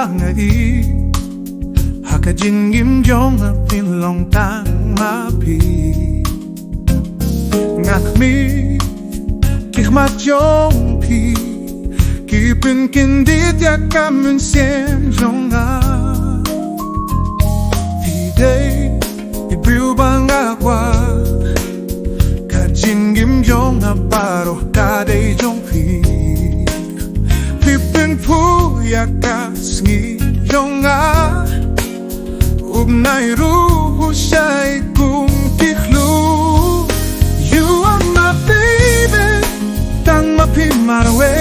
bang ai haka jingim jong jinglong tang ma pi ngak mi kikmat jong pi kipin kindit ya ka mynsiem jong Phi Dei ibriu bang agua ka jingim jong paro ka dei jong pi pynpaw ya ka sngi jong Ugnay ruho siya'y kung tiklo You are my baby Tang mapimarawe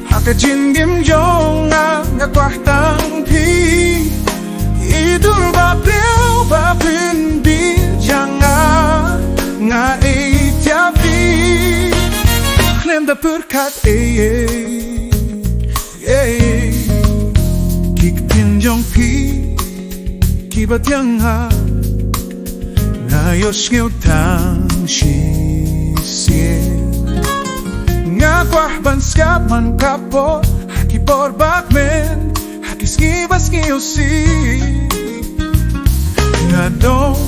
Haka jingim jong Ngagwahtang pi Idur bapiao bapin bijang Nga itiapi Klem da purkat Kyntien jong pi Kibat yang ha Ngayos ngayon tang shisien Nga kwahban skap man kapor Haki borbak men Haki skibas ngayon si Nga dong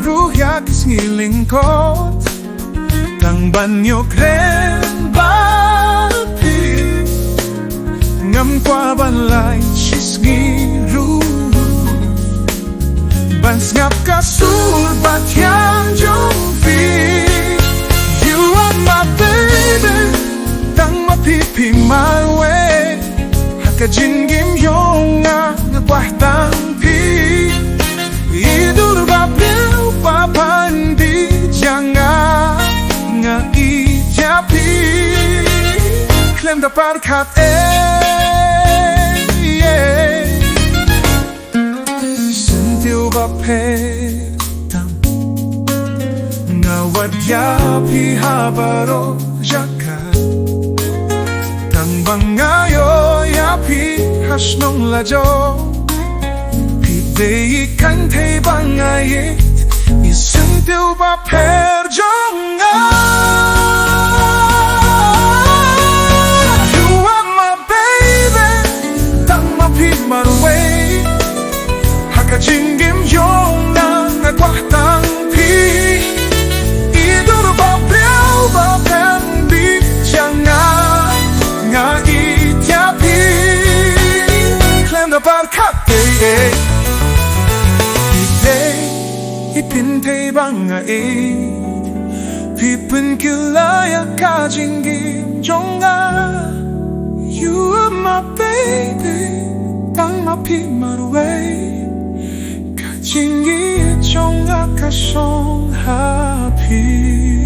ruhya kis Lyngkot Tang banyo kren bapi Ngam kwahban lay shisgiru Ban sngap kasul bat yang jong pi You are my baby Tang mapipi my way Haka jingim yong ngagwahtang pi Idur bapiao papan bijang nga itiapi Klem da parkat Petam Ngawat yapi habaro jaka Tang bangayo yapi hasnong lajo Phi Dei Kynthei Ieit Isentiu ba per jong You are my baby Tang mapimarawe Haka jingim jong Ngagwahtang pi Idur bapiao bapen bijang nga itiapi Klem da parkat Phi Dei ipintay bang Ieit Pipin kilaya ka jingim jong You are my baby Tang mapimarawe Jingieit jong ka shongshngaiñ